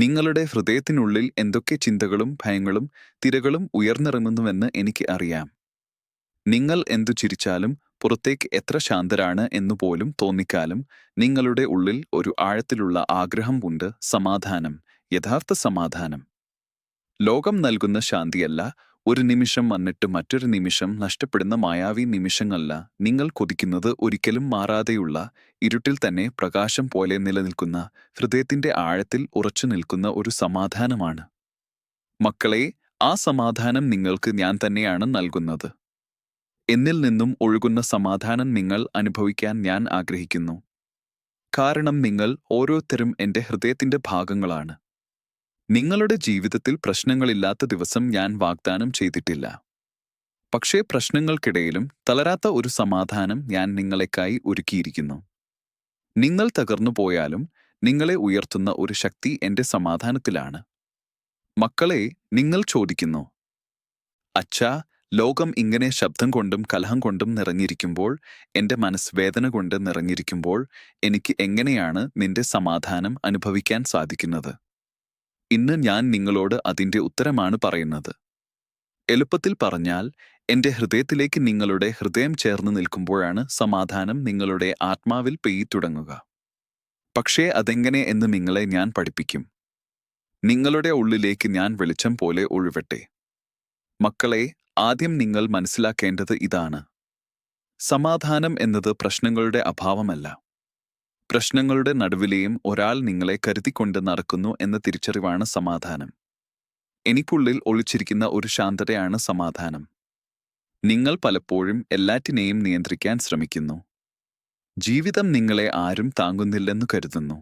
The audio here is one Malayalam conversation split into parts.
നിങ്ങളുടെ ഹൃദയത്തിനുള്ളിൽ എന്തൊക്കെ ചിന്തകളും ഭയങ്ങളും തിരകളും ഉയർന്നിറങ്ങുന്നുവെന്ന് എനിക്ക് അറിയാം. നിങ്ങൾ എന്തു ചിരിച്ചാലും പുറത്തേക്ക് എത്ര ശാന്തരാണ് എന്നുപോലും തോന്നിക്കാലും നിങ്ങളുടെ ഉള്ളിൽ ഒരു ആഴത്തിലുള്ള ആഗ്രഹം ഉണ്ട്. സമാധാനം, യഥാർത്ഥ സമാധാനം. ലോകം നൽകുന്ന ശാന്തിയല്ല, ഒരു നിമിഷം വന്നിട്ട് മറ്റൊരു നിമിഷം നഷ്ടപ്പെടുന്ന മായാവി നിമിഷങ്ങളല്ല. നിങ്ങൾ കൊതിക്കുന്നത് ഒരിക്കലും മാറാതെയുള്ള, ഇരുട്ടിൽ തന്നെ പ്രകാശം പോലെ നിലനിൽക്കുന്ന, ഹൃദയത്തിന്റെ ആഴത്തിൽ ഉറച്ചു നിൽക്കുന്ന ഒരു സമാധാനമാണ്. മക്കളെ, ആ സമാധാനം നിങ്ങൾക്ക് ഞാൻ തന്നെയാണ് നൽകുന്നത്. എന്നിൽ നിന്നും ഒഴുകുന്ന സമാധാനം നിങ്ങൾ അനുഭവിക്കാൻ ഞാൻ ആഗ്രഹിക്കുന്നു. കാരണം നിങ്ങൾ ഓരോരുത്തരും എൻ്റെ ഹൃദയത്തിന്റെ ഭാഗങ്ങളാണ്. നിങ്ങളുടെ ജീവിതത്തിൽ പ്രശ്നങ്ങളില്ലാത്ത ദിവസം ഞാൻ വാഗ്ദാനം ചെയ്തിട്ടില്ല. പക്ഷേ പ്രശ്നങ്ങൾക്കിടയിലും തളരാത്ത ഒരു സമാധാനം ഞാൻ നിങ്ങളെക്കായി ഒരുക്കിയിരിക്കുന്നു. നിങ്ങൾ തകർന്നു പോയാലും നിങ്ങളെ ഉയർത്തുന്ന ഒരു ശക്തി എൻ്റെ സമാധാനത്തിലാണ്. മക്കളെ, നിങ്ങൾ ചോദിക്കുന്നു, അച്ഛാ, ലോകം ഇങ്ങനെ ശബ്ദം കൊണ്ടും കലഹം കൊണ്ടും നിറഞ്ഞിരിക്കുമ്പോൾ, എൻ്റെ മനസ്സ് വേദന കൊണ്ട് നിറഞ്ഞിരിക്കുമ്പോൾ എനിക്ക് എങ്ങനെയാണ് നിന്റെ സമാധാനം അനുഭവിക്കാൻ സാധിക്കുന്നത്? ഇന്ന് ഞാൻ നിങ്ങളോട് അതിൻ്റെ ഉത്തരമാണ് പറയുന്നത്. എളുപ്പത്തിൽ പറഞ്ഞാൽ, എൻ്റെ ഹൃദയത്തിലേക്ക് നിങ്ങളുടെ ഹൃദയം ചേർന്ന് നിൽക്കുമ്പോഴാണ് സമാധാനം നിങ്ങളുടെ ആത്മാവിൽ പെയ്തുടങ്ങുക. പക്ഷേ അതെങ്ങനെ എന്ന് നിങ്ങളെ ഞാൻ പഠിപ്പിക്കും. നിങ്ങളുടെ ഉള്ളിലേക്ക് ഞാൻ വെളിച്ചം പോലെ ഒഴുവട്ടെ. മക്കളെ, ആദ്യം നിങ്ങൾ മനസ്സിലാക്കേണ്ടത് ഇതാണ്. സമാധാനം എന്നത് പ്രശ്നങ്ങളുടെ അഭാവമല്ല. പ്രശ്നങ്ങളുടെ നടുവിലെയും ഒരാൾ നിങ്ങളെ കരുതിക്കൊണ്ട് നടക്കുന്നു എന്ന തിരിച്ചറിവാണ് സമാധാനം. എനിക്കുള്ളിൽ ഒളിച്ചിരിക്കുന്ന ഒരു ശാന്തതയാണ് സമാധാനം. നിങ്ങൾ പലപ്പോഴും എല്ലാറ്റിനെയും നിയന്ത്രിക്കാൻ ശ്രമിക്കുന്നു. ജീവിതം നിങ്ങളെ ആരും താങ്ങുന്നില്ലെന്നു കരുതുന്നു.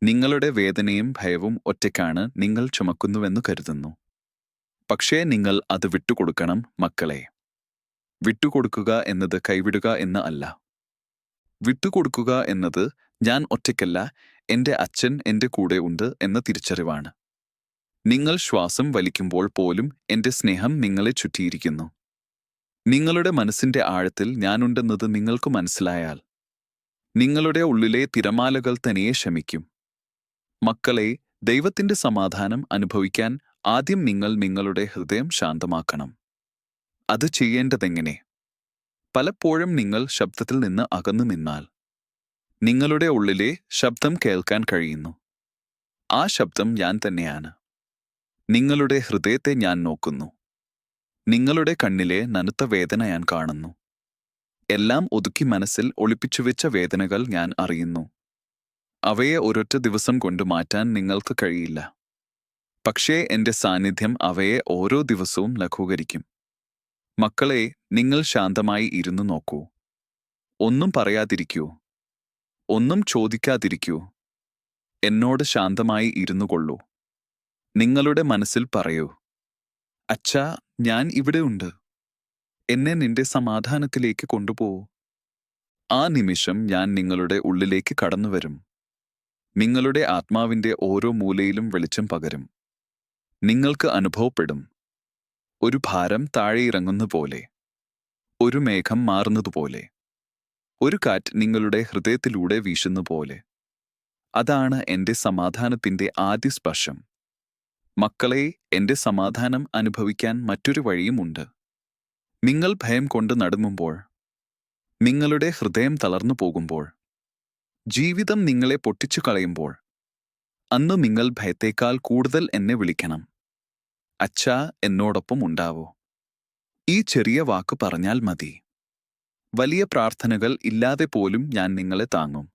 നിങ്ങളുടെ വേദനയും ഭയവും ഒറ്റയ്ക്കാണ് നിങ്ങൾ ചുമക്കുന്നുവെന്നു കരുതുന്നു. പക്ഷേ നിങ്ങൾ അത് വിട്ടുകൊടുക്കണം മക്കളെ. വിട്ടുകൊടുക്കുക എന്നത് കൈവിടുക എന്ന് അല്ല. വിട്ടുകൊടുക്കുക എന്നത് ഞാൻ ഒറ്റയ്ക്കല്ല, എൻ്റെ അച്ഛൻ എൻ്റെ കൂടെ ഉണ്ട് എന്ന തിരിച്ചറിവാണ്. നിങ്ങൾ ശ്വാസം വലിക്കുമ്പോൾ പോലും എൻ്റെ സ്നേഹം നിങ്ങളെ ചുറ്റിയിരിക്കുന്നു. നിങ്ങളുടെ മനസ്സിന്റെ ആഴത്തിൽ ഞാനുണ്ടെന്നത് നിങ്ങൾക്ക് മനസ്സിലായാൽ നിങ്ങളുടെ ഉള്ളിലെ തിരമാലകൾ തനിയെ ശമിക്കും. മക്കളെ, ദൈവത്തിന്റെ സമാധാനം അനുഭവിക്കാൻ ആദ്യം നിങ്ങൾ നിങ്ങളുടെ ഹൃദയം ശാന്തമാക്കണം. അത് ചെയ്യേണ്ടതെങ്ങനെ? പലപ്പോഴും നിങ്ങൾ ശബ്ദത്തിൽ നിന്ന് അകന്നു നിന്നാൽ നിങ്ങളുടെ ഉള്ളിലെ ശബ്ദം കേൾക്കാൻ കഴിയുന്നു. ആ ശബ്ദം ഞാൻ തന്നെയാണ്. നിങ്ങളുടെ ഹൃദയത്തെ ഞാൻ നോക്കുന്നു. നിങ്ങളുടെ കണ്ണിലെ നനുത്ത വേദന ഞാൻ കാണുന്നു. എല്ലാം ഒതുക്കി മനസ്സിൽ ഒളിപ്പിച്ചുവെച്ച വേദനകൾ ഞാൻ അറിയുന്നു. അവയെ ഒരൊറ്റ ദിവസം കൊണ്ട് മാറ്റാൻ നിങ്ങൾക്ക് കഴിയില്ല. പക്ഷേ എൻ്റെ സാന്നിധ്യം അവയെ ഓരോ ദിവസവും ലഘൂകരിക്കും. മക്കളെ, നിങ്ങൾ ശാന്തമായി ഇരുന്നു നോക്കൂ. ഒന്നും പറയാതിരിക്കൂ. ഒന്നും ചോദിക്കാതിരിക്കൂ. എന്നോട് ശാന്തമായി ഇരുന്നു കൊള്ളൂ. നിങ്ങളുടെ മനസ്സിൽ പറയൂ, അച്ഛാ, ഞാൻ ഇവിടെ ഉണ്ട്. എന്നെ നിന്റെ സമാധാനത്തിലേക്ക് കൊണ്ടുപോകൂ. ആ നിമിഷം ഞാൻ നിങ്ങളുടെ ഉള്ളിലേക്ക് കടന്നുവരും. നിങ്ങളുടെ ആത്മാവിൻ്റെ ഓരോ മൂലയിലും വെളിച്ചം പകരും. നിങ്ങൾക്ക് അനുഭവപ്പെടും, ഒരു ഭാരം താഴെയിറങ്ങുന്ന പോലെ, ഒരു മേഘം മാറുന്നതുപോലെ, ഒരു കാറ്റ് നിങ്ങളുടെ ഹൃദയത്തിലൂടെ വീശുന്നപോലെ. അതാണ് എൻ്റെ സമാധാനത്തിൻ്റെ ആദ്യ സ്പർശം. മക്കളെ, എൻ്റെ സമാധാനം അനുഭവിക്കാൻ മറ്റൊരു വഴിയുമുണ്ട്. നിങ്ങൾ ഭയം കൊണ്ട് നടുങ്ങുമ്പോൾ, നിങ്ങളുടെ ഹൃദയം തളർന്നു പോകുമ്പോൾ, ജീവിതം നിങ്ങളെ പൊട്ടിച്ചു കളയുമ്പോൾ, അന്ന് നിങ്ങൾ ഭയത്തേക്കാൾ കൂടുതൽ എന്നെ വിളിക്കണം. അച്ഛാ, എന്നോടൊപ്പം ഉണ്ടാവോ? ഈ ചെറിയ വാക്ക് പറഞ്ഞാൽ മതി. വലിയ പ്രാർത്ഥനകൾ ഇല്ലാതെ പോലും ഞാൻ നിങ്ങളെ താങ്ങും.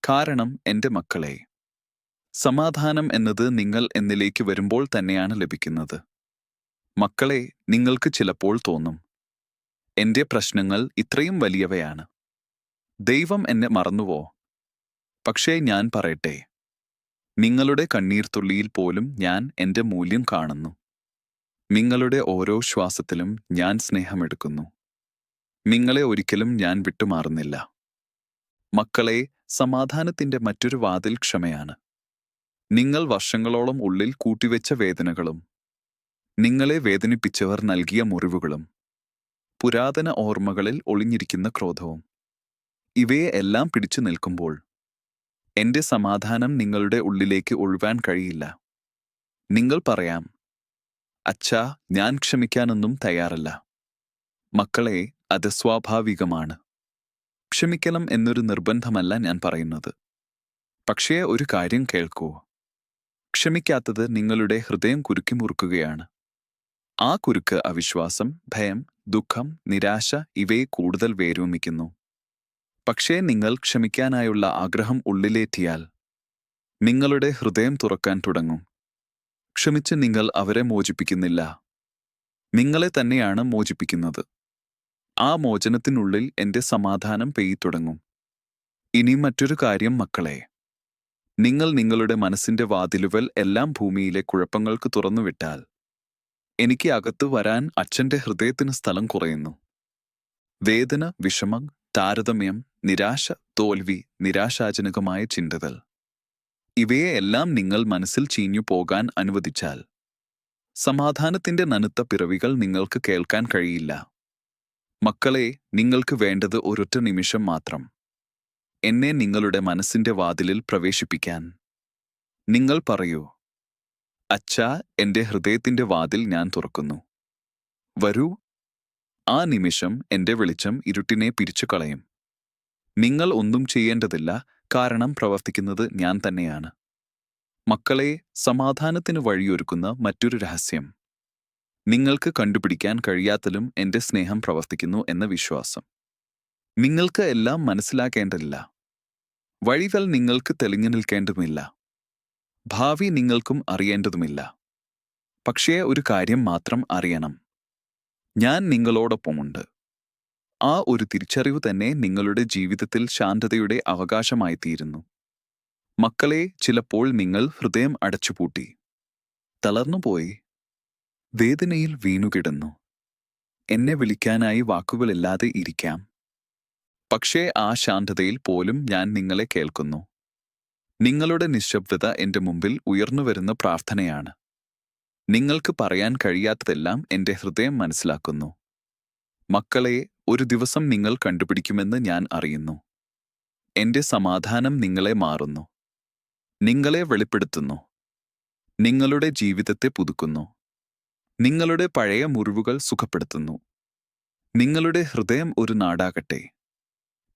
കാരണം എൻ്റെ മക്കളെ, സമാധാനം എന്നത് നിങ്ങൾ എന്നിലേക്ക് വരുമ്പോൾ തന്നെയാണ് ലഭിക്കുന്നത്. മക്കളെ, നിങ്ങൾക്ക് ചിലപ്പോൾ തോന്നും, എൻ്റെ പ്രശ്നങ്ങൾ ഇത്രയും വലിയവയാണ്. ദൈവം എന്നെ മറന്നുവോ? പക്ഷേ ഞാൻ പറയട്ടെ, നിങ്ങളുടെ കണ്ണീർത്തുള്ളിയിൽ പോലും ഞാൻ എൻ്റെ മൂല്യം കാണുന്നു. നിങ്ങളുടെ ഓരോ ശ്വാസത്തിലും ഞാൻ സ്നേഹമെടുക്കുന്നു. നിങ്ങളെ ഒരിക്കലും ഞാൻ വിട്ടുമാറുന്നില്ല. മക്കളെ, സമാധാനത്തിൻ്റെ മറ്റൊരു വാതിൽ ക്ഷമയാണ്. നിങ്ങൾ വർഷങ്ങളോളം ഉള്ളിൽ കൂട്ടിവെച്ച വേദനകളും, നിങ്ങളെ വേദനിപ്പിച്ചവർ നൽകിയ മുറിവുകളും, പുരാതന ഓർമ്മകളിൽ ഒളിഞ്ഞിരിക്കുന്ന ക്രോധവും, ഇവയെ എല്ലാം പിടിച്ചു നിൽക്കുമ്പോൾ എന്റെ സമാധാനം നിങ്ങളുടെ ഉള്ളിലേക്ക് ഒഴുകാൻ കഴിയില്ല. നിങ്ങൾ പറയാം, അച്ഛാ, ഞാൻ ക്ഷമിക്കാനൊന്നും തയ്യാറല്ല. മക്കളെ, അത് സ്വാഭാവികമാണ്. ക്ഷമിക്കണം എന്നൊരു നിർബന്ധമല്ല ഞാൻ പറയുന്നത്. പക്ഷേ ഒരു കാര്യം കേൾക്കൂ. ക്ഷമിക്കാത്തത് നിങ്ങളുടെ ഹൃദയം കുരുക്കി മുറുക്കുകയാണ്. ആ കുരുക്ക് അവിശ്വാസം, ഭയം, ദുഃഖം, നിരാശ ഇവയെ കൂടുതൽ വേരൂമിക്കുന്നു. പക്ഷേ നിങ്ങൾ ക്ഷമിക്കാനായുള്ള ആഗ്രഹം ഉള്ളിലേറ്റിയാൽ നിങ്ങളുടെ ഹൃദയം തുറക്കാൻ തുടങ്ങും. ക്ഷമിച്ച് നിങ്ങൾ അവരെ മോചിപ്പിക്കുന്നില്ല, നിങ്ങളെ തന്നെയാണ് മോചിപ്പിക്കുന്നത്. ആ മോചനത്തിനുള്ളിൽ എന്റെ സമാധാനം പെയ്തുടങ്ങും. ഇനി മറ്റൊരു കാര്യം മക്കളെ, നിങ്ങൾ നിങ്ങളുടെ മനസ്സിന്റെ വാതിലുകൾ എല്ലാം ഭൂമിയിലെ കുഴപ്പങ്ങൾക്ക് തുറന്നുവിട്ടാൽ എനിക്ക് അകത്തു വരാൻ അച്ഛന്റെ ഹൃദയത്തിന് സ്ഥലം കുറയുന്നു. വേദന, വിഷമം, താരതമ്യം, നിരാശ, തോൽവി, നിരാശാജനകമായ ചിന്തകൾ ഇവയെ എല്ലാം നിങ്ങൾ മനസ്സിൽ ചീഞ്ഞു പോകാൻ അനുവദിച്ചാൽ സമാധാനത്തിന്റെ നനുത്ത പിറവികൾ നിങ്ങൾക്ക് കേൾക്കാൻ കഴിയില്ല. മക്കളെ, നിങ്ങൾക്ക് വേണ്ടത് ഒരൊറ്റ നിമിഷം മാത്രം. എന്നെ നിങ്ങളുടെ മനസ്സിന്റെ വാതിലിൽ പ്രവേശിപ്പിക്കാൻ. നിങ്ങൾ പറയൂ, അച്ഛാ, എന്റെ ഹൃദയത്തിന്റെ വാതിൽ ഞാൻ തുറക്കുന്നു. വരൂ. ആ നിമിഷം എന്റെ വെളിച്ചം ഇരുട്ടിനെ പിരിച്ചു കളയും. നിങ്ങൾ ഒന്നും ചെയ്യേണ്ടതില്ല, കാരണം പ്രവർത്തിക്കുന്നത് ഞാൻ തന്നെയാണ്. മക്കളെ, സമാധാനത്തിന് വഴിയൊരുക്കുന്ന മറ്റൊരു രഹസ്യം. നിങ്ങൾക്ക് കണ്ടുപിടിക്കാൻ കഴിയാത്തതിലും എന്റെ സ്നേഹം പ്രവർത്തിക്കുന്നു എന്ന വിശ്വാസം. നിങ്ങൾക്ക് എല്ലാം മനസ്സിലാക്കേണ്ടതില്ല. വഴികൾ നിങ്ങൾക്ക് തെളിഞ്ഞു നിൽക്കേണ്ടതുമില്ല. ഭാവി നിങ്ങൾക്കും അറിയേണ്ടതുമില്ല. പക്ഷേ ഒരു കാര്യം മാത്രം അറിയണം. ഞാൻ നിങ്ങളോടൊപ്പമുണ്ട്. ആ ഒരു തിരിച്ചറിവ് തന്നെ നിങ്ങളുടെ ജീവിതത്തിൽ ശാന്തതയുടെ അവകാശമായിത്തീരുന്നു. മക്കളെ, ചിലപ്പോൾ നിങ്ങൾ ഹൃദയം അടച്ചുപൂട്ടി, തളർന്നുപോയി, വേദനയിൽ വീണുകിടന്നു. എന്നെ വിളിക്കാനായി വാക്കുകളില്ലാതെ ഇരിക്കാം. പക്ഷേ ആ ശാന്തതയിൽ പോലും ഞാൻ നിങ്ങളെ കേൾക്കുന്നു. നിങ്ങളുടെ നിശബ്ദത എന്റെ മുമ്പിൽ ഉയർന്നുവരുന്ന പ്രാർത്ഥനയാണ്. നിങ്ങൾക്ക് പറയാൻ കഴിയാത്തതെല്ലാം എന്റെ ഹൃദയം മനസ്സിലാക്കുന്നു. മക്കളെ, ഒരു ദിവസം നിങ്ങൾ കണ്ടുപിടിക്കുമെന്ന് ഞാൻ അറിയുന്നു. എന്റെ സമാധാനം നിങ്ങളെ മാറുന്നു, നിങ്ങളെ വെളിപ്പെടുത്തുന്നു, നിങ്ങളുടെ ജീവിതത്തെ പുതുക്കുന്നു, നിങ്ങളുടെ പഴയ മുറിവുകൾ സുഖപ്പെടുത്തുന്നു. നിങ്ങളുടെ ഹൃദയം ഒരു നാടാകട്ടെ.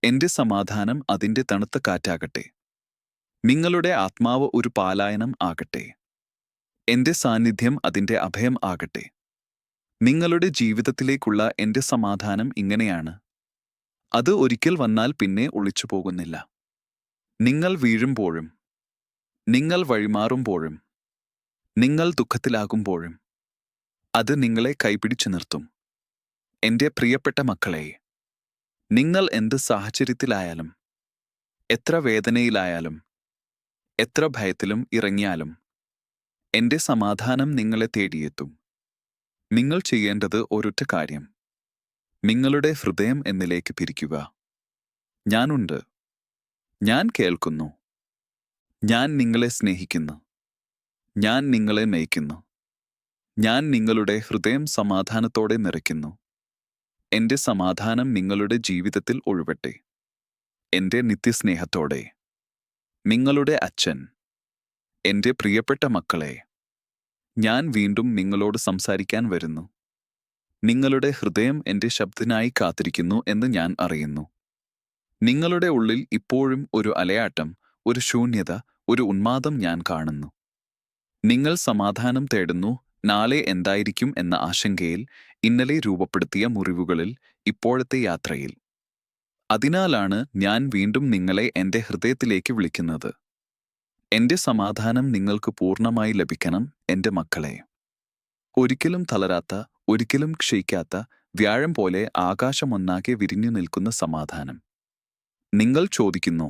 എന്റെ സമാധാനം അതിന്റെ തണുത്ത കാറ്റാകട്ടെ. നിങ്ങളുടെ ആത്മാവ് ഒരു പാലായനം ആകട്ടെ. എന്റെ സാന്നിധ്യം അതിന്റെ അഭയം ആകട്ടെ. നിങ്ങളുടെ ജീവിതത്തിലേക്കുള്ള എന്റെ സമാധാനം ഇങ്ങനെയാണ്. അത് ഒരിക്കൽ വന്നാൽ പിന്നെ ഒളിച്ചു പോകുന്നില്ല. നിങ്ങൾ വീഴുമ്പോഴും, നിങ്ങൾ വഴിമാറുമ്പോഴും, നിങ്ങൾ ദുഃഖത്തിലാകുമ്പോഴും അത് നിങ്ങളെ കൈപിടിച്ചു നിർത്തും. എന്റെ പ്രിയപ്പെട്ട മക്കളെ, നിങ്ങൾ എന്ത് സാഹചര്യത്തിലായാലും, എത്ര വേദനയിലായാലും, എത്ര ഭയത്തിലും ഇറങ്ങിയാലും എന്റെ സമാധാനം നിങ്ങളെ തേടിയെത്തും. നിങ്ങൾ ചെയ്യേണ്ടത് ഒരൊറ്റ കാര്യം. നിങ്ങളുടെ ഹൃദയം എന്നിലേക്ക് തിരിക്കുക. ഞാനുണ്ട്. ഞാൻ കേൾക്കുന്നു. ഞാൻ നിങ്ങളെ സ്നേഹിക്കുന്നു. ഞാൻ നിങ്ങളെ നയിക്കുന്നു. ഞാൻ നിങ്ങളുടെ ഹൃദയം സമാധാനത്തോടെ നിറയ്ക്കുന്നു. എന്റെ സമാധാനം നിങ്ങളുടെ ജീവിതത്തിൽ ഒഴുകട്ടെ. എന്റെ നിത്യസ്നേഹത്തോടെ. നിങ്ങളുടെ അച്ഛൻ. എന്റെ പ്രിയപ്പെട്ട മക്കളെ, ഞാൻ വീണ്ടും നിങ്ങളോട് സംസാരിക്കാൻ വരുന്നു. നിങ്ങളുടെ ഹൃദയം എന്റെ ശബ്ദത്തിനായി കാത്തിരിക്കുന്നു എന്ന് ഞാൻ അറിയുന്നു. നിങ്ങളുടെ ഉള്ളിൽ ഇപ്പോഴും ഒരു അലയാട്ടം, ഒരു ശൂന്യത, ഒരു ഉന്മാദം ഞാൻ കാണുന്നു. നിങ്ങൾ സമാധാനം തേടുന്നു, നാളെ എന്തായിരിക്കും എന്ന ആശങ്കയിൽ, ഇന്നലെ രൂപപ്പെടുത്തിയ മുറിവുകളിൽ, ഇപ്പോഴത്തെ യാത്രയിൽ. അതിനാലാണ് ഞാൻ വീണ്ടും നിങ്ങളെ എന്റെ ഹൃദയത്തിലേക്ക് വിളിക്കുന്നത്. എന്റെ സമാധാനം നിങ്ങൾക്ക് പൂർണ്ണമായി ലഭിക്കണം എന്റെ മക്കളെ. ഒരിക്കലും തളരാത്ത, ഒരിക്കലും ക്ഷയിക്കാത്ത, വ്യാഴം പോലെ ആകാശമൊന്നാകെ വിരിഞ്ഞു നിൽക്കുന്ന സമാധാനം. നിങ്ങൾ ചോദിക്കുന്നു,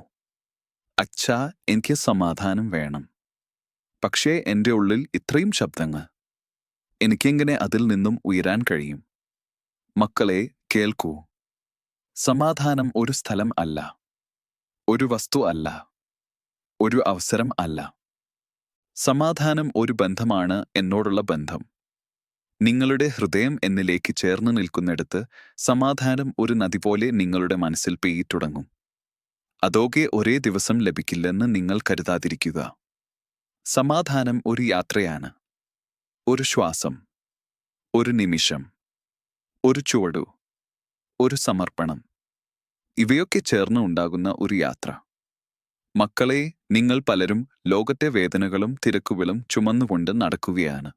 അച്ഛാ, എനിക്ക് സമാധാനം വേണം. പക്ഷേ എന്റെ ഉള്ളിൽ ഇത്രയും ശബ്ദങ്ങൾ. എനിക്കെങ്ങനെ അതിൽ നിന്നും ഉയരാൻ കഴിയും? മക്കളെ, കേൾക്കൂ. സമാധാനം ഒരു സ്ഥലം അല്ല, ഒരു വസ്തു അല്ല, ഒരു അവസരം അല്ല. സമാധാനം ഒരു ബന്ധമാണ്, എന്നോടുള്ള ബന്ധം. നിങ്ങളുടെ ഹൃദയം എന്നിലേക്ക് ചേർന്ന് നിൽക്കുന്നിടത്ത് സമാധാനം ഒരു നദി പോലെ നിങ്ങളുടെ മനസ്സിൽ പെയ്തുടങ്ങും. അതൊക്കെ ഒരേ ദിവസം ലഭിക്കില്ലെന്ന് നിങ്ങൾ കരുതാതിരിക്കുക. സമാധാനം ഒരു യാത്രയാണ്. ഒരു ശ്വാസം, ഒരു നിമിഷം, ഒരു ചുവടു, ഒരു സമർപ്പണം. ഇവയൊക്കെ ചേർന്ന് ഉണ്ടാകുന്ന ഒരു യാത്ര. മക്കളെ, നിങ്ങൾ പലരും ലോകത്തെ വേദനകളും തിരക്കുകളും ചുമന്നുകൊണ്ട് നടക്കുകയാണ്.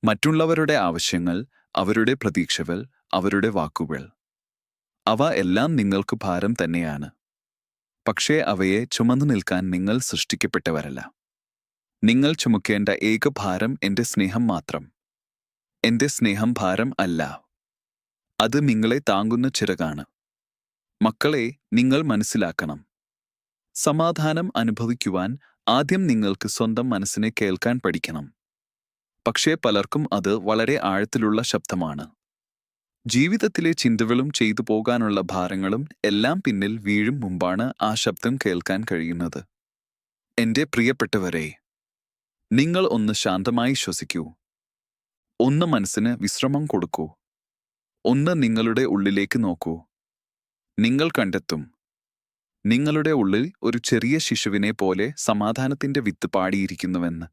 മറ്റുള്ളവരുടെ ആവശ്യങ്ങൾ, അവരുടെ പ്രതീക്ഷകൾ, അവരുടെ വാക്കുകൾ, അവ എല്ലാം നിങ്ങൾക്ക് ഭാരം തന്നെയാണ്. പക്ഷേ അവയെ ചുമന്നു നിൽക്കാൻ നിങ്ങൾ സൃഷ്ടിക്കപ്പെട്ടവരല്ല. നിങ്ങൾ ചുമക്കേണ്ട ഏക ഭാരം എന്റെ സ്നേഹം മാത്രം. എന്റെ സ്നേഹം ഭാരം അല്ല. അത് നിങ്ങളെ താങ്ങുന്ന ചിറകാണ്. മക്കളെ, നിങ്ങൾ മനസ്സിലാക്കണം. സമാധാനം അനുഭവിക്കുവാൻ ആദ്യം നിങ്ങൾക്ക് സ്വന്തം മനസ്സിനെ കേൾക്കാൻ പഠിക്കണം. പക്ഷേ പലർക്കും അത് വളരെ ആഴത്തിലുള്ള ശബ്ദമാണ്. ജീവിതത്തിലെ ചിന്തകളും ചെയ്തു പോകാനുള്ള ഭാരങ്ങളും എല്ലാം പിന്നിൽ വീഴും മുമ്പാണ് ആ ശബ്ദം കേൾക്കാൻ കഴിയുന്നത്. എന്റെ പ്രിയപ്പെട്ടവരെ, നിങ്ങൾ ഒന്ന് ശാന്തമായി ശ്വസിക്കൂ. ഒന്ന് മനസ്സിന് വിശ്രമം കൊടുക്കൂ. ഒന്ന് നിങ്ങളുടെ ഉള്ളിലേക്ക് നോക്കൂ. നിങ്ങൾ കണ്ടെത്തും, നിങ്ങളുടെ ഉള്ളിൽ ഒരു ചെറിയ ശിശുവിനെ പോലെ സമാധാനത്തിന്റെ വിത്ത് പാടിയിരിക്കുന്നുവെന്ന്.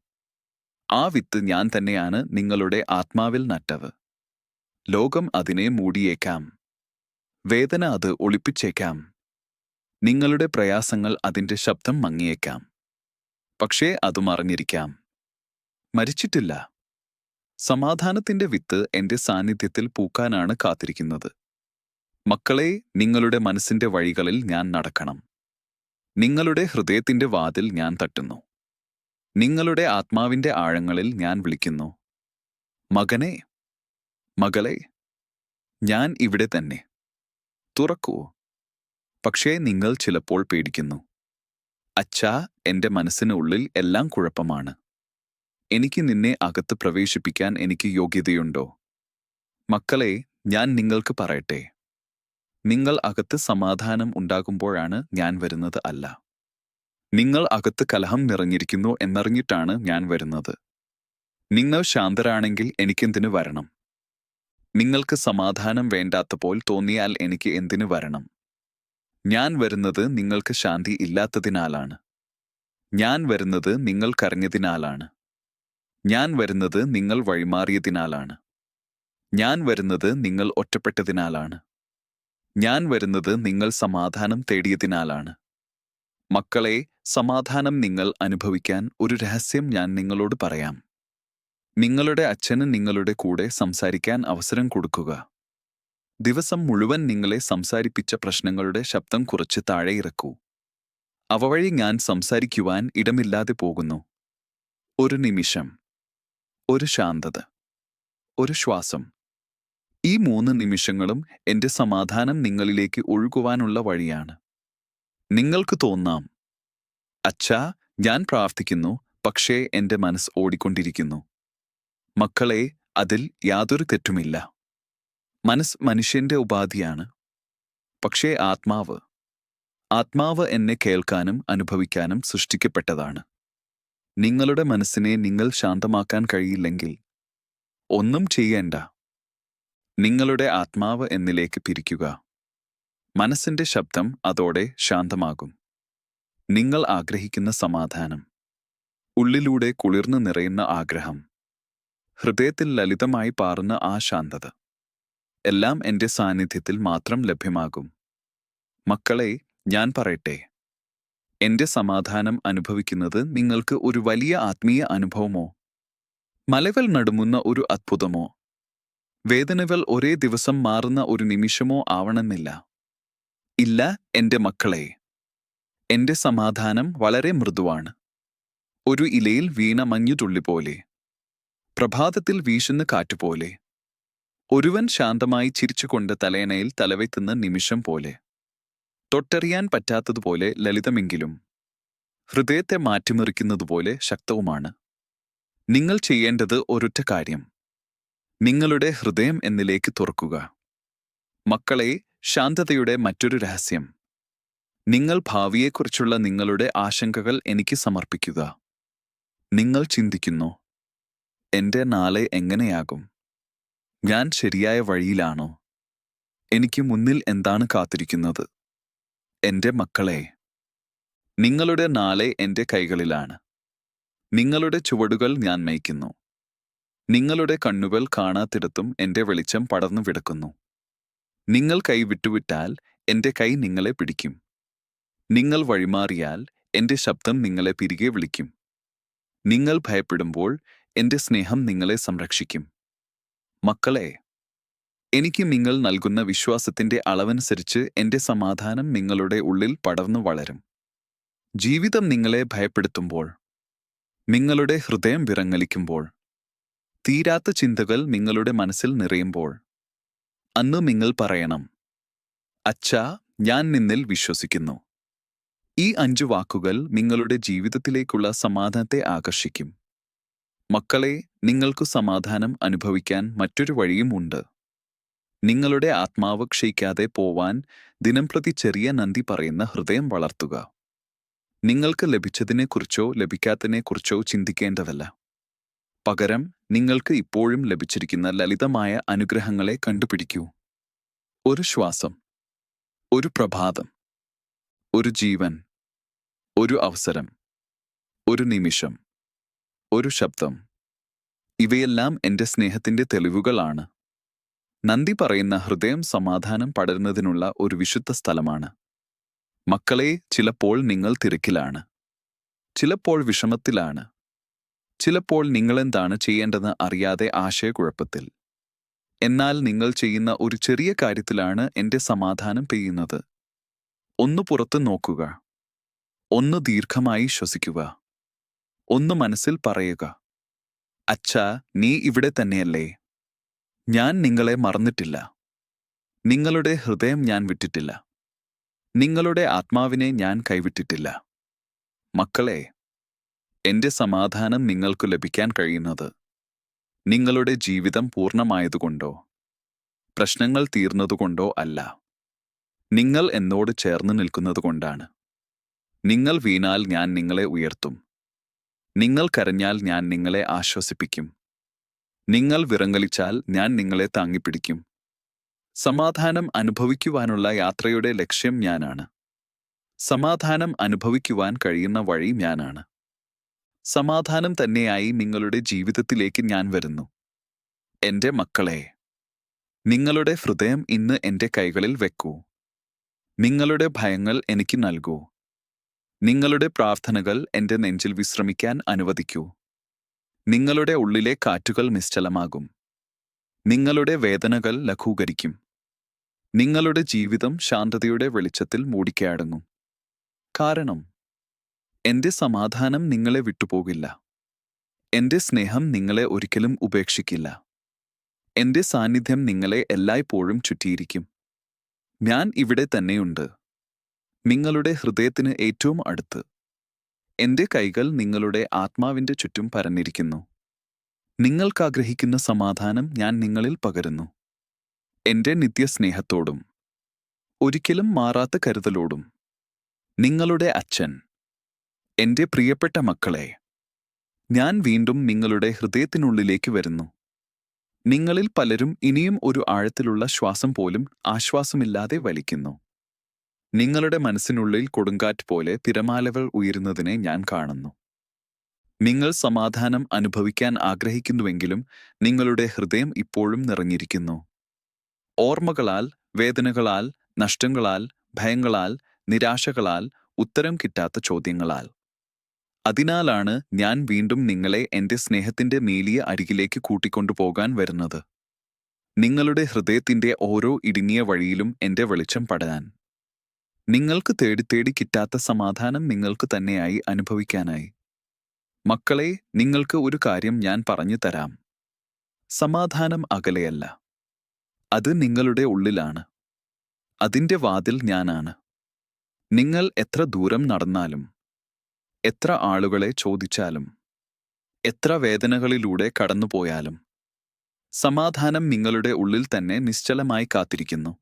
ആ വിത്ത് ഞാൻ തന്നെയാണ് നിങ്ങളുടെ ആത്മാവിൽ നട്ടത്. ലോകം അതിനെ മൂടിയേക്കാം. വേദന അത് ഒളിപ്പിച്ചേക്കാം. നിങ്ങളുടെ പ്രയാസങ്ങൾ അതിന്റെ ശബ്ദം മങ്ങിയേക്കാം. പക്ഷേ അത് മറിഞ്ഞിരിക്കാം. മരിച്ചിട്ടില്ല. സമാധാനത്തിന്റെ വിത്ത് എന്റെ സാന്നിധ്യത്തിൽ പൂക്കാനാണ് കാത്തിരിക്കുന്നത്. മക്കളെ, നിങ്ങളുടെ മനസ്സിന്റെ വഴികളിൽ ഞാൻ നടക്കണം. നിങ്ങളുടെ ഹൃദയത്തിന്റെ വാതിൽ ഞാൻ തട്ടുന്നു. നിങ്ങളുടെ ആത്മാവിന്റെ ആഴങ്ങളിൽ ഞാൻ വിളിക്കുന്നു. മകനെ, മകളെ, ഞാൻ ഇവിടെ തന്നെ. തുറക്കൂ. പക്ഷേ നിങ്ങൾ ചിലപ്പോൾ പേടിക്കുന്നു. അച്ഛാ, എന്റെ മനസ്സിനുള്ളിൽ എല്ലാം കുഴപ്പമാണ്. എനിക്ക് നിന്നെ അകത്ത് പ്രവേശിപ്പിക്കാൻ എനിക്ക് യോഗ്യതയുണ്ടോ? മക്കളെ, ഞാൻ നിങ്ങൾക്ക് പറയട്ടെ, നിങ്ങൾ അകത്ത് സമാധാനം ഉണ്ടാകുമ്പോഴാണ് ഞാൻ വരുന്നത് അല്ല. നിങ്ങൾ അകത്ത് കലഹം നിറഞ്ഞിരിക്കുന്നു എന്നറിഞ്ഞിട്ടാണ് ഞാൻ വരുന്നത്. നിങ്ങൾ ശാന്തരാണെങ്കിൽ എനിക്കെന്തിനു വരണം? നിങ്ങൾക്ക് സമാധാനം വേണ്ടാത്തപ്പോൾ തോന്നിയാൽ എനിക്ക് എന്തിനു വരണം? ഞാൻ വരുന്നത് നിങ്ങൾക്ക് ശാന്തി ഇല്ലാത്തതിനാലാണ്. ഞാൻ വരുന്നത് നിങ്ങൾ കരഞ്ഞതിനാലാണ്. ഞാൻ വരുന്നത് നിങ്ങൾ വഴിമാറിയതിനാലാണ്. ഞാൻ വരുന്നത് നിങ്ങൾ ഒറ്റപ്പെട്ടതിനാലാണ്. ഞാൻ വരുന്നത് നിങ്ങൾ സമാധാനം തേടിയതിനാലാണ്. മക്കളെ, സമാധാനം നിങ്ങൾ അനുഭവിക്കാൻ ഒരു രഹസ്യം ഞാൻ നിങ്ങളോട് പറയാം. നിങ്ങളുടെ അച്ഛന് നിങ്ങളുടെ കൂടെ സംസാരിക്കാൻ അവസരം കൊടുക്കുക. ദിവസം മുഴുവൻ നിങ്ങളെ സംസാരിപ്പിച്ച പ്രശ്നങ്ങളുടെ ശബ്ദം കുറച്ച് താഴെ ഇറക്കൂ. അവ വഴി ഞാൻ സംസാരിക്കുവാൻ ഇടമില്ലാതെ പോകുന്നു. ഒരു നിമിഷം, ഒരു ശാന്തത, ഒരു ശ്വാസം. ഈ 3 നിമിഷങ്ങളും എന്റെ സമാധാനം നിങ്ങളിലേക്ക് ഒഴുകുവാനുള്ള വഴിയാണ്. നിങ്ങൾക്ക് തോന്നാം, അച്ഛാ, ഞാൻ പ്രാർത്ഥിക്കുന്നു, പക്ഷേ എന്റെ മനസ്സ് ഓടിക്കൊണ്ടിരിക്കുന്നു. മക്കളെ, അതിൽ യാതൊരു തെറ്റുമില്ല. മനസ്സ് മനുഷ്യന്റെ ഉപാധിയാണ്. പക്ഷേ ആത്മാവ് എന്നെ കേൾക്കാനും അനുഭവിക്കാനും സൃഷ്ടിക്കപ്പെട്ടതാണ്. നിങ്ങളുടെ മനസ്സിനെ നിങ്ങൾ ശാന്തമാക്കാൻ കഴിയില്ലെങ്കിൽ ഒന്നും ചെയ്യേണ്ട. നിങ്ങളുടെ ആത്മാവ് എന്നിലേക്ക് പിരിക്കുക. മനസ്സിന്റെ ശബ്ദം അതോടെ ശാന്തമാകും. നിങ്ങൾ ആഗ്രഹിക്കുന്ന സമാധാനം, ഉള്ളിലൂടെ കുളിർന്നു നിറയുന്ന ആഗ്രഹം, ഹൃദയത്തിൽ ലളിതമായി പാറുന്ന ആ ശാന്തത, എല്ലാം എന്റെ സാന്നിധ്യത്തിൽ മാത്രം ലഭ്യമാകും. മക്കളെ, ഞാൻ പറയട്ടെ, എന്റെ സമാധാനം അനുഭവിക്കുന്നത് നിങ്ങൾക്ക് ഒരു വലിയ ആത്മീയ അനുഭവമോ, മലകൾ നടുമുന്ന ഒരു അത്ഭുതമോ, വേദനകൾ ഒരേ ദിവസം മാറുന്ന ഒരു നിമിഷമോ ആവണമെന്നില്ല. ഇല്ല, എന്റെ മക്കളെ, എന്റെ സമാധാനം വളരെ മൃദുവാണ്. ഒരു ഇലയിൽ വീണ മഞ്ഞുതുള്ളി പോലെ, പ്രഭാതത്തിൽ വീശുന്ന കാറ്റുപോലെ, ഒരുവൻ ശാന്തമായി ചിരിച്ചുകൊണ്ട് തലയണയിൽ തലവെത്തുന്ന നിമിഷം പോലെ, തൊട്ടറിയാൻ പറ്റാത്തതുപോലെ ലളിതമെങ്കിലും ഹൃദയത്തെ മാറ്റിമറിക്കുന്നതുപോലെ ശക്തവുമാണ്. നിങ്ങൾ ചെയ്യേണ്ടത് ഒരൊറ്റ കാര്യം: നിങ്ങളുടെ ഹൃദയം എന്നിലേക്ക് തുറക്കുക. മക്കളെ, ശാന്തതയുടെ മറ്റൊരു രഹസ്യം: നിങ്ങൾ ഭാവിയെക്കുറിച്ചുള്ള നിങ്ങളുടെ ആശങ്കകൾ എനിക്ക് സമർപ്പിക്കുക. നിങ്ങൾ ചിന്തിക്കുന്നു, എന്റെ നാളെ എങ്ങനെയാകും? ഞാൻ ശരിയായ വഴിയിലാണോ? എനിക്ക് മുന്നിൽ എന്താണ് കാത്തിരിക്കുന്നത്? എന്റെ മക്കളെ, നിങ്ങളുടെ നാളെ എൻ്റെ കൈകളിലാണ്. നിങ്ങളുടെ ചുവടുകൾ ഞാൻ നയിക്കുന്നു. നിങ്ങളുടെ കണ്ണുകൾ കാണാത്തിടത്തും എൻ്റെ വെളിച്ചം പടർന്നു വിടക്കുന്നു. നിങ്ങൾ കൈ വിട്ടുവിട്ടാൽ എൻ്റെ കൈ നിങ്ങളെ പിടിക്കും. നിങ്ങൾ വഴിമാറിയാൽ എൻ്റെ ശബ്ദം നിങ്ങളെ തിരികെ വിളിക്കും. നിങ്ങൾ ഭയപ്പെടുമ്പോൾ എൻ്റെ സ്നേഹം നിങ്ങളെ സംരക്ഷിക്കും. മക്കളെ, എനിക്ക് നിങ്ങൾ നൽകുന്ന വിശ്വാസത്തിൻ്റെ അളവനുസരിച്ച് എൻ്റെ സമാധാനം നിങ്ങളുടെ ഉള്ളിൽ പടർന്നു വളരും. ജീവിതം നിങ്ങളെ ഭയപ്പെടുത്തുമ്പോൾ, നിങ്ങളുടെ ഹൃദയം വിറങ്ങലിക്കുമ്പോൾ, തീരാത്ത ചിന്തകൾ നിങ്ങളുടെ മനസ്സിൽ നിറയുമ്പോൾ, അന്ന് നിങ്ങൾ പറയണം, അച്ഛാ, ഞാൻ നിന്നിൽ വിശ്വസിക്കുന്നു. ഈ 5 വാക്കുകൾ നിങ്ങളുടെ ജീവിതത്തിലേക്കുള്ള സമാധാനത്തെ ആകർഷിക്കും. മക്കളെ, നിങ്ങൾക്കു സമാധാനം അനുഭവിക്കാൻ മറ്റൊരു വഴിയും ഉണ്ട്. നിങ്ങളുടെ ആത്മാവ് ക്ഷയിക്കാതെ പോവാൻ ദിനംപ്രതി ചെറിയ നന്ദി പറയുന്ന ഹൃദയം വളർത്തുക. നിങ്ങൾക്ക് ലഭിച്ചതിനെക്കുറിച്ചോ ലഭിക്കാത്തതിനെക്കുറിച്ചോ ചിന്തിക്കേണ്ടതല്ല. പകരം നിങ്ങൾക്ക് ഇപ്പോഴും ലഭിച്ചിരിക്കുന്ന ലളിതമായ അനുഗ്രഹങ്ങളെ കണ്ടുപിടിക്കൂ. ഒരു ശ്വാസം, ഒരു പ്രഭാതം, ഒരു ജീവൻ, ഒരു അവസരം, ഒരു നിമിഷം, ഒരു ശബ്ദം. ഇവയെല്ലാം എൻ്റെ സ്നേഹത്തിൻ്റെ തെളിവുകളാണ്. നന്ദി പറയുന്ന ഹൃദയം സമാധാനം പടരുന്നതിനുള്ള ഒരു വിശുദ്ധ സ്ഥലമാണ്. മക്കളെ, ചിലപ്പോൾ നിങ്ങൾ തിരക്കിലാണ്, ചിലപ്പോൾ വിഷമത്തിലാണ്, ചിലപ്പോൾ നിങ്ങളെന്താണ് ചെയ്യേണ്ടതെന്ന് അറിയാതെ ആശയക്കുഴപ്പത്തിൽ. എന്നാൽ നിങ്ങൾ ചെയ്യുന്ന ഒരു ചെറിയ കാര്യത്തിലാണ് എൻ്റെ സമാധാനം പെയ്യുന്നത്. ഒന്ന് പുറത്ത് നോക്കുക, ഒന്ന് ദീർഘമായി ശ്വസിക്കുക, ഒന്ന് മനസ്സിൽ പറയുക, അച്ഛാ, നീ ഇവിടെ തന്നെയല്ലേ? ഞാൻ നിങ്ങളെ മറന്നിട്ടില്ല. നിങ്ങളുടെ ഹൃദയം ഞാൻ വിട്ടിട്ടില്ല. നിങ്ങളുടെ ആത്മാവിനെ ഞാൻ കൈവിട്ടിട്ടില്ല. മക്കളെ, എൻ്റെ സമാധാനം നിങ്ങൾക്ക് ലഭിക്കാൻ കഴിയുന്നത് നിങ്ങളുടെ ജീവിതം പൂർണ്ണമായതുകൊണ്ടോ പ്രശ്നങ്ങൾ തീർന്നതുകൊണ്ടോ അല്ല. നിങ്ങൾ എന്നോട് ചേർന്ന് നിൽക്കുന്നതുകൊണ്ടാണ്. നിങ്ങൾ വീണാൽ ഞാൻ നിങ്ങളെ ഉയർത്തും. നിങ്ങൾ കരഞ്ഞാൽ ഞാൻ നിങ്ങളെ ആശ്വസിപ്പിക്കും. നിങ്ങൾ വിറങ്ങലിച്ചാൽ ഞാൻ നിങ്ങളെ താങ്ങിപ്പിടിക്കും. സമാധാനം അനുഭവിക്കുവാനുള്ള യാത്രയുടെ ലക്ഷ്യം ഞാനാണ്. സമാധാനം അനുഭവിക്കുവാൻ കഴിയുന്ന വഴി ഞാനാണ്. സമാധാനം തന്നെയായി നിങ്ങളുടെ ജീവിതത്തിലേക്ക് ഞാൻ വരുന്നു. എൻ്റെ മക്കളെ, നിങ്ങളുടെ ഹൃദയം ഇന്ന് എൻ്റെ കൈകളിൽ വെക്കൂ. നിങ്ങളുടെ ഭയങ്ങൾ എനിക്ക് നൽകൂ. നിങ്ങളുടെ പ്രാർത്ഥനകൾ എൻ്റെ നെഞ്ചിൽ വിശ്രമിക്കാൻ അനുവദിക്കൂ. നിങ്ങളുടെ ഉള്ളിലെ കാറ്റുകൾ നിശ്ചലമാകും. നിങ്ങളുടെ വേദനകൾ ലഘൂകരിക്കും. നിങ്ങളുടെ ജീവിതം ശാന്തതയുടെ വെളിച്ചത്തിൽ മൂടിക്കയടങ്ങും. കാരണം എൻ്റെ സമാധാനം നിങ്ങളെ വിട്ടുപോകില്ല. എൻ്റെ സ്നേഹം നിങ്ങളെ ഒരിക്കലും ഉപേക്ഷിക്കില്ല. എൻ്റെ സാന്നിധ്യം നിങ്ങളെ എല്ലായ്പ്പോഴും ചുറ്റിയിരിക്കും. ഞാൻ ഇവിടെ തന്നെയുണ്ട്, നിങ്ങളുടെ ഹൃദയത്തിന് ഏറ്റവും അടുത്ത്. എൻ്റെ കൈകൾ നിങ്ങളുടെ ആത്മാവിൻ്റെ ചുറ്റും പരന്നിരിക്കുന്നു. നിങ്ങൾക്കാഗ്രഹിക്കുന്ന സമാധാനം ഞാൻ നിങ്ങളിൽ പകരുന്നു. എൻ്റെ നിത്യസ്നേഹത്തോടും ഒരിക്കലും മാറാത്ത കരുതലോടും. നിങ്ങളുടെ അച്ഛൻ. എൻ്റെ പ്രിയപ്പെട്ട മക്കളെ, ഞാൻ വീണ്ടും നിങ്ങളുടെ ഹൃദയത്തിനുള്ളിലേക്ക് വരുന്നു. നിങ്ങളിൽ പലരും ഇനിയും ഒരു ആഴത്തിലുള്ള ശ്വാസം പോലും ആശ്വാസമില്ലാതെ വലിക്കുന്നു. നിങ്ങളുടെ മനസ്സിനുള്ളിൽ കൊടുങ്കാറ്റ് പോലെ തിരമാലകൾ ഉയരുന്നതിനെ ഞാൻ കാണുന്നു. നിങ്ങൾ സമാധാനം അനുഭവിക്കാൻ ആഗ്രഹിക്കുന്നുവെങ്കിലും നിങ്ങളുടെ ഹൃദയം ഇപ്പോഴും നിറഞ്ഞിരിക്കുന്നു. ഓർമ്മകളാൽ, വേദനകളാൽ, നഷ്ടങ്ങളാൽ, ഭയങ്ങളാൽ, നിരാശകളാൽ, ഉത്തരം കിട്ടാത്ത ചോദ്യങ്ങളാൽ. അതിനാലാണ് ഞാൻ വീണ്ടും നിങ്ങളെ എൻ്റെ സ്നേഹത്തിൻ്റെ നീലിയ അരികിലേക്ക് കൂട്ടിക്കൊണ്ടുപോകാൻ വരുന്നത്. നിങ്ങളുടെ ഹൃദയത്തിൻ്റെ ഓരോ ഇടുങ്ങിയ വഴിയിലും എൻ്റെ വെളിച്ചം പടരാൻ. നിങ്ങൾക്ക് തേടി കിട്ടാത്ത സമാധാനം നിങ്ങൾക്ക് തന്നെയായി അനുഭവിക്കാനായി. മക്കളെ, നിങ്ങൾക്ക് ഒരു കാര്യം ഞാൻ പറഞ്ഞു തരാം. സമാധാനം അകലെയല്ല, അത് നിങ്ങളുടെ ഉള്ളിലാണ്. അതിൻ്റെ വാതിൽ ഞാനാണ്. നിങ്ങൾ എത്ര ദൂരം നടന്നാലും, എത്ര ആളുകളെ ചോദിച്ചാലും, എത്ര വേദനകളിലൂടെ കടന്നുപോയാലും, സമാധാനം നിങ്ങളുടെ ഉള്ളിൽ തന്നെ നിശ്ചലമായി കാത്തിരിക്കുന്നു.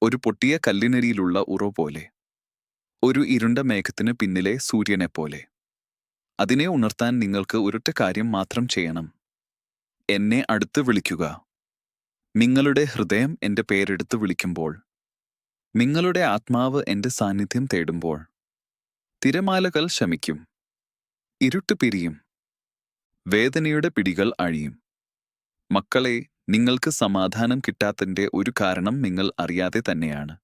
ഒരു പൊട്ടിയ കല്ലിനരിയിലുള്ള ഉറവ് പോലെ, ഒരു ഇരുണ്ട മേഘത്തിന് പിന്നിലെ സൂര്യനെപ്പോലെ. അതിനെ ഉണർത്താൻ നിങ്ങൾക്ക് ഒരൊറ്റ കാര്യം മാത്രം ചെയ്യണം. എന്നെ അടുത്ത് വിളിക്കുക. നിങ്ങളുടെ ഹൃദയം എൻ്റെ പേരെടുത്ത് വിളിക്കുമ്പോൾ, നിങ്ങളുടെ ആത്മാവ് എൻ്റെ സാന്നിധ്യം തേടുമ്പോൾ, തിരമാലകൾ ശമിക്കും. ഇരുട്ട് പിരിയും. വേദനയുടെ പിടികൾ അഴിയും. മക്കളെ, നിങ്ങൾക്ക് സമാധാനം കിട്ടാത്തതിന്റെ ഒരു കാരണം നിങ്ങൾ അറിയാതെ തന്നെയാണ്.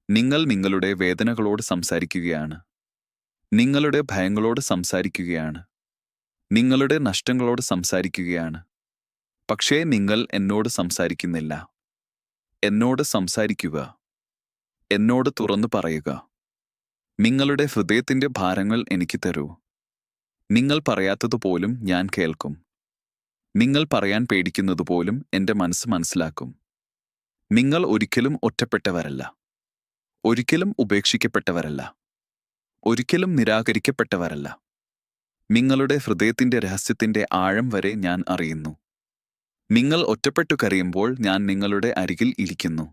നിങ്ങൾ നിങ്ങളുടെ വേദനകളോട് സംസാരിക്കുകയാണ്. നിങ്ങളുടെ ഭയങ്ങളോട് സംസാരിക്കുകയാണ്. നിങ്ങളുടെ നഷ്ടങ്ങളോട് സംസാരിക്കുകയാണ്. പക്ഷേ നിങ്ങൾ എന്നോട് സംസാരിക്കുന്നില്ല. എന്നോട് സംസാരിക്കുക. എന്നോട് തുറന്നു പറയുക. നിങ്ങളുടെ ഹൃദയത്തിന്റെ ഭാരങ്ങൾ എനിക്ക് തരൂ. നിങ്ങൾ പറയാത്തതുപോലും ഞാൻ കേൾക്കും. നിങ്ങൾ പറയാൻ പേടിക്കുന്നതുപോലും എൻ്റെ മനസ്സ് മനസ്സിലാക്കും. നിങ്ങൾ ഒരിക്കലും ഒറ്റപ്പെട്ടവരല്ല. ഒരിക്കലും ഉപേക്ഷിക്കപ്പെട്ടവരല്ല. ഒരിക്കലും നിരാകരിക്കപ്പെട്ടവരല്ല. നിങ്ങളുടെ ഹൃദയത്തിന്റെ രഹസ്യത്തിന്റെ ആഴം വരെ ഞാൻ അറിയുന്നു. നിങ്ങൾ ഒറ്റപ്പെട്ടു കരയുമ്പോൾ ഞാൻ നിങ്ങളുടെ അരികിൽ ഇരിക്കുന്നു.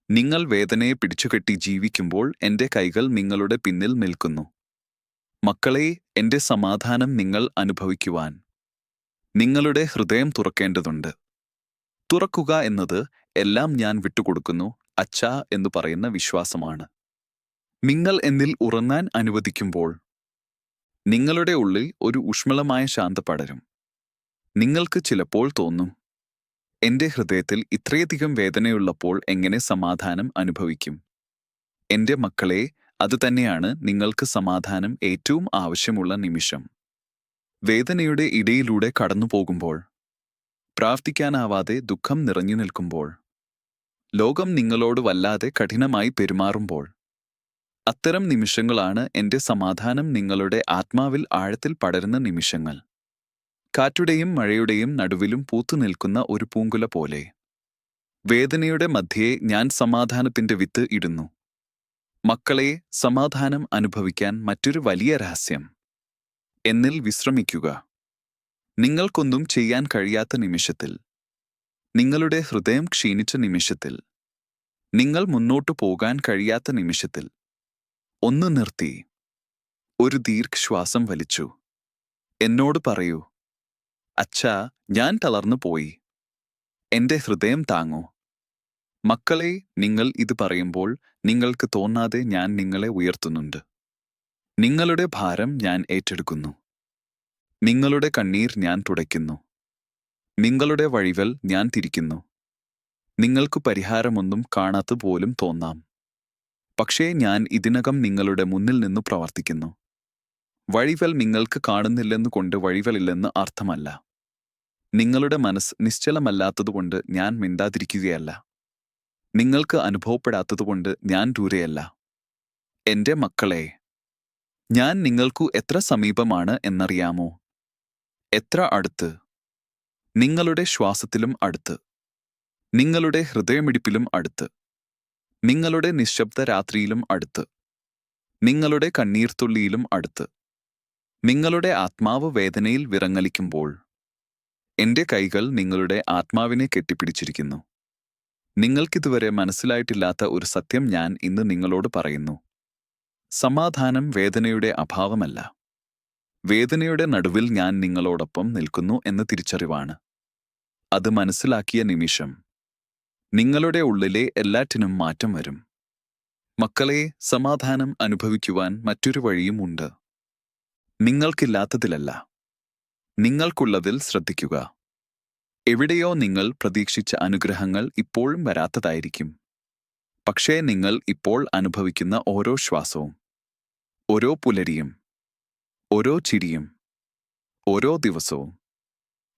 നിങ്ങൾ വേദനയെ പിടിച്ചുകെട്ടി ജീവിക്കുമ്പോൾ എൻ്റെ കൈകൾ നിങ്ങളുടെ പിന്നിൽ നിൽക്കുന്നു. മക്കളെ, എൻ്റെ സമാധാനം നിങ്ങൾ അനുഭവിക്കുവാൻ നിങ്ങളുടെ ഹൃദയം തുറക്കേണ്ടതുണ്ട്. തുറക്കുക എന്നത് എല്ലാം ഞാൻ വിട്ടുകൊടുക്കുന്നു അച്ഛാ എന്ന് പറയുന്ന വിശ്വാസമാണ്. നിങ്ങൾ എന്നിൽ ഉറങ്ങാൻ അനുവദിക്കുമ്പോൾ നിങ്ങളുടെ ഉള്ളിൽ ഒരു ഊഷ്മളമായ ശാന്ത പടരും. നിങ്ങൾക്ക് ചിലപ്പോൾ തോന്നും, എൻ്റെ ഹൃദയത്തിൽ ഇത്രയധികം വേദനയുള്ളപ്പോൾ എങ്ങനെ സമാധാനം അനുഭവിക്കും? എൻ്റെ മക്കളെ, അതുതന്നെയാണ് നിങ്ങൾക്ക് സമാധാനം ഏറ്റവും ആവശ്യമുള്ള നിമിഷം. വേദനയുടെ ഇടയിലൂടെ കടന്നുപോകുമ്പോൾ, പ്രാർത്ഥിക്കാനാവാതെ ദുഃഖം നിറഞ്ഞു നിൽക്കുമ്പോൾ, ലോകം നിങ്ങളോട് വല്ലാതെ കഠിനമായി പെരുമാറുമ്പോൾ, അത്തരം നിമിഷങ്ങളാണ് എൻ്റെ സമാധാനം നിങ്ങളുടെ ആത്മാവിൽ ആഴത്തിൽ പടരുന്ന നിമിഷങ്ങൾ. കാറ്റുടെയും മഴയുടെയും നടുവിലും പൂത്തുനിൽക്കുന്ന ഒരു പൂങ്കുല പോലെ വേദനയുടെ മധ്യേ ഞാൻ സമാധാനത്തിന്റെ വിത്ത് ഇടുന്നു. മക്കളെ, സമാധാനം അനുഭവിക്കാൻ മറ്റൊരു വലിയ രഹസ്യം. എന്നിൽ വിശ്രമിക്കുക. നിങ്ങൾക്കൊന്നും ചെയ്യാൻ കഴിയാത്ത നിമിഷത്തിൽ, നിങ്ങളുടെ ഹൃദയം ക്ഷീണിച്ച നിമിഷത്തിൽ, നിങ്ങൾ മുന്നോട്ടു പോകാൻ കഴിയാത്ത നിമിഷത്തിൽ ഒന്ന് നിർത്തി ഒരു ദീർഘശ്വാസം വലിച്ചു എന്നോട് പറയൂ, അച്ഛാ, ഞാൻ തളർന്നു പോയി. എൻ്റെ ഹൃദയം താങ്ങൂ. മക്കളെ, നിങ്ങൾ ഇത് പറയുമ്പോൾ നിങ്ങൾക്ക് തോന്നാതെ ഞാൻ നിങ്ങളെ ഉയർത്തുന്നുണ്ട്. നിങ്ങളുടെ ഭാരം ഞാൻ ഏറ്റെടുക്കുന്നു. നിങ്ങളുടെ കണ്ണീർ ഞാൻ തുടയ്ക്കുന്നു. നിങ്ങളുടെ വഴികൾ ഞാൻ തിരിക്കുന്നു. നിങ്ങൾക്ക് പരിഹാരമൊന്നും കാണാത്തതുപോലും തോന്നാം. പക്ഷേ ഞാൻ ഇതിനകം നിങ്ങളുടെ മുന്നിൽ നിന്നു പ്രവർത്തിക്കുന്നു. വഴികൾ നിങ്ങൾക്ക് കാണുന്നില്ലെന്നുകൊണ്ട് വഴികളില്ലെന്ന് അർത്ഥമല്ല. നിങ്ങളുടെ മനസ്സ് നിശ്ചലമല്ലാത്തതുകൊണ്ട് ഞാൻ മിണ്ടാതിരിക്കുകയല്ല. നിങ്ങൾക്ക് അനുഭവപ്പെടാത്തതുകൊണ്ട് ഞാൻ ദൂരെയല്ല. എൻ്റെ മക്കളെ, ഞാൻ നിങ്ങൾക്കു എത്ര സമീപമാണ് എന്നറിയാമോ? എത്ര അടുത്ത്? നിങ്ങളുടെ ശ്വാസത്തിലും അടുത്ത്. നിങ്ങളുടെ ഹൃദയമിടിപ്പിലും അടുത്ത്. നിങ്ങളുടെ നിശബ്ദ രാത്രിയിലും അടുത്ത്. നിങ്ങളുടെ കണ്ണീർത്തുള്ളിയിലും അടുത്ത്. നിങ്ങളുടെ ആത്മാവ് വേദനയിൽ വിറങ്ങലിക്കുമ്പോൾ എൻ്റെ കൈകൾ നിങ്ങളുടെ ആത്മാവിനെ കെട്ടിപ്പിടിച്ചിരിക്കുന്നു. നിങ്ങൾക്കിതുവരെ മനസ്സിലായിട്ടില്ലാത്ത ഒരു സത്യം ഞാൻ ഇന്ന് നിങ്ങളോട് പറയുന്നു. സമാധാനം വേദനയുടെ അഭാവമല്ല. വേദനയുടെ നടുവിൽ ഞാൻ നിങ്ങളോടൊപ്പം നിൽക്കുന്നു എന്ന തിരിച്ചറിവാണ്. അത് മനസ്സിലാക്കിയ നിമിഷം നിങ്ങളുടെ ഉള്ളിലെ എല്ലാറ്റിനും മാറ്റം വരും. മക്കളെ, സമാധാനം അനുഭവിക്കുവാൻ മറ്റൊരു വഴിയും ഉണ്ട്. നിങ്ങൾക്കില്ലാത്തതിലല്ല, നിങ്ങൾക്കുള്ളതിൽ ശ്രദ്ധിക്കുക. എവിടെയോ നിങ്ങൾ പ്രതീക്ഷിച്ച അനുഗ്രഹങ്ങൾ ഇപ്പോഴും വരാത്തതായിരിക്കും. പക്ഷേ നിങ്ങൾ ഇപ്പോൾ അനുഭവിക്കുന്ന ഓരോ ശ്വാസവും, ഓരോ പുലരിയും, ഓരോ ചിരിയും, ഓരോ ദിവസവും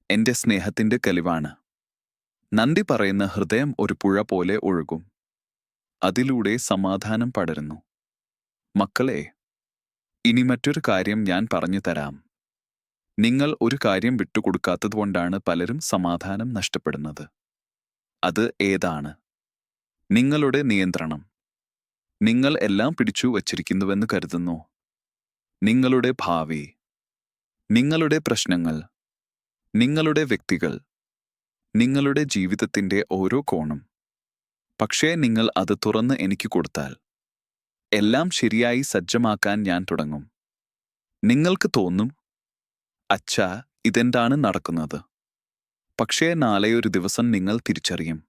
എൻ്റെ സ്നേഹത്തിൻ്റെ തെളിവാണ്. നന്ദി പറയുന്ന ഹൃദയം ഒരു പുഴ പോലെ ഒഴുകും. അതിലൂടെ സമാധാനം പടരുന്നു. മക്കളെ, ഇനി മറ്റൊരു കാര്യം ഞാൻ പറഞ്ഞു തരാം. നിങ്ങൾ ഒരു കാര്യം വിട്ടുകൊടുക്കാത്തതുകൊണ്ടാണ് പലരും സമാധാനം നഷ്ടപ്പെടുന്നത്. അത് ഏതാണ്? നിങ്ങളുടെ നിയന്ത്രണം. നിങ്ങൾ എല്ലാം പിടിച്ചു വച്ചിരിക്കുന്നുവെന്ന് കരുതുന്നു. നിങ്ങളുടെ ഭാവി, നിങ്ങളുടെ പ്രശ്നങ്ങൾ, നിങ്ങളുടെ വ്യക്തികൾ, നിങ്ങളുടെ ജീവിതത്തിൻ്റെ ഓരോ കോണും. പക്ഷേ നിങ്ങൾ അത് തുറന്ന് എനിക്ക് കൊടുത്താൽ എല്ലാം ശരിയായി സജ്ജമാക്കാൻ ഞാൻ തുടങ്ങും. നിങ്ങൾക്ക് തോന്നും, അച്ഛാ, ഇതെന്താണ് നടക്കുന്നത്? പക്ഷേ നാളെയൊരു ദിവസം നിങ്ങൾ തിരിച്ചറിയും,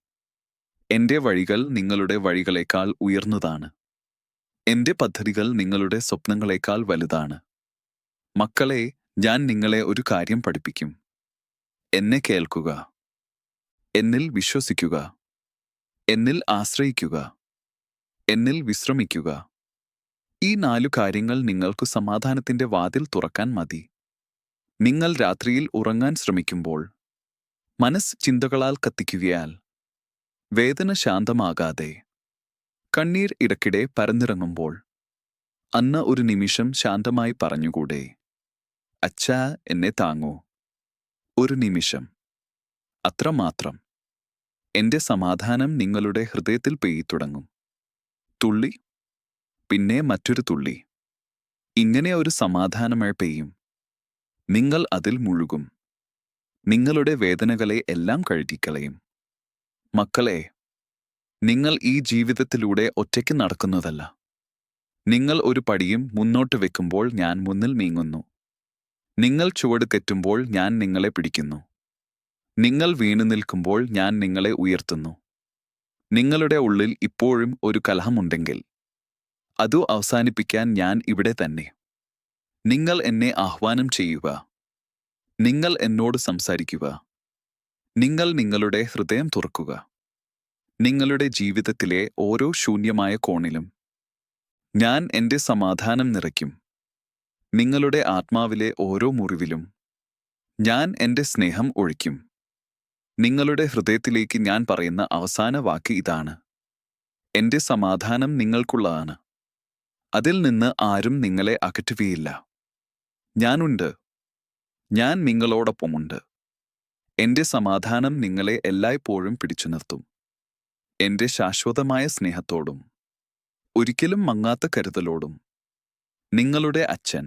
എൻ്റെ വഴികൾ നിങ്ങളുടെ വഴികളേക്കാൾ ഉയർന്നതാണ്. എന്റെ പദ്ധതികൾ നിങ്ങളുടെ സ്വപ്നങ്ങളെക്കാൾ വലുതാണ്. മക്കളെ, ഞാൻ നിങ്ങളെ ഒരു കാര്യം പഠിപ്പിക്കും. എന്നെ കേൾക്കുക. എന്നിൽ വിശ്വസിക്കുക. എന്നിൽ ആശ്രയിക്കുക. എന്നിൽ വിശ്രമിക്കുക. ഈ 4 കാര്യങ്ങൾ നിങ്ങൾക്ക് സമാധാനത്തിന്റെ വാതിൽ തുറക്കാൻ മതി. നിങ്ങൾ രാത്രിയിൽ ഉറങ്ങാൻ ശ്രമിക്കുമ്പോൾ, മനസ്സ് ചിന്തകളാൽ കത്തിക്കുകയാൽ, വേദന ശാന്തമാകാതെ, കണ്ണീർ ഇടയ്ക്കിടെ പരന്നിറങ്ങുമ്പോൾ, അന്ന് ഒരു നിമിഷം ശാന്തമായി പറഞ്ഞുകൂടെ, അച്ഛാ, എന്നെ താങ്ങൂ. ഒരു നിമിഷം. അത്രമാത്രം. എന്റെ സമാധാനം നിങ്ങളുടെ ഹൃദയത്തിൽ പെയ്തുടങ്ങും. തുള്ളി, പിന്നെ മറ്റൊരു തുള്ളി. ഇങ്ങനെ ഒരു സമാധാനമഴ പെയ്യും. നിങ്ങൾ അതിൽ മുഴുകും. നിങ്ങളുടെ വേദനകളെ എല്ലാം കഴുകിക്കളയും. മക്കളെ, നിങ്ങൾ ഈ ജീവിതത്തിലൂടെ ഒറ്റയ്ക്ക് നടക്കുന്നതല്ല. നിങ്ങൾ ഒരു പടിയും മുന്നോട്ട് വെക്കുമ്പോൾ ഞാൻ മുന്നിൽ നീങ്ങുന്നു. നിങ്ങൾ ചുവട് തെറ്റുമ്പോൾ ഞാൻ നിങ്ങളെ പിടിക്കുന്നു. നിങ്ങൾ വീണു നിൽക്കുമ്പോൾ ഞാൻ നിങ്ങളെ ഉയർത്തുന്നു. നിങ്ങളുടെ ഉള്ളിൽ ഇപ്പോഴും ഒരു കലഹമുണ്ടെങ്കിൽ അതു അവസാനിപ്പിക്കാൻ ഞാൻ ഇവിടെ തന്നെ. നിങ്ങൾ എന്നെ ആഹ്വാനം ചെയ്യുക. നിങ്ങൾ എന്നോട് സംസാരിക്കുക. നിങ്ങൾ നിങ്ങളുടെ ഹൃദയം തുറക്കുക. നിങ്ങളുടെ ജീവിതത്തിലെ ഓരോ ശൂന്യമായ കോണിലും ഞാൻ എന്റെ സമാധാനം നിറയ്ക്കും. നിങ്ങളുടെ ആത്മാവിലെ ഓരോ മുറിവിലും ഞാൻ എന്റെ സ്നേഹം ഒഴിക്കും. നിങ്ങളുടെ ഹൃദയത്തിലേക്ക് ഞാൻ പറയുന്ന അവസാന വാക്ക് ഇതാണ്: എന്റെ സമാധാനം നിങ്ങൾക്കുള്ളതാണ്. അതിൽ നിന്ന് ആരും നിങ്ങളെ അകറ്റുകയില്ല. ഞാനുണ്ട്. ഞാൻ നിങ്ങളോടൊപ്പമുണ്ട്. എന്റെ സമാധാനം നിങ്ങളെ എല്ലായ്പ്പോഴും പിടിച്ചു നിർത്തും. എന്റെ ശാശ്വതമായ സ്നേഹത്തോടും ഒരിക്കലും മങ്ങാത്ത കരുതലോടും നിങ്ങളുടെ അച്ഛൻ.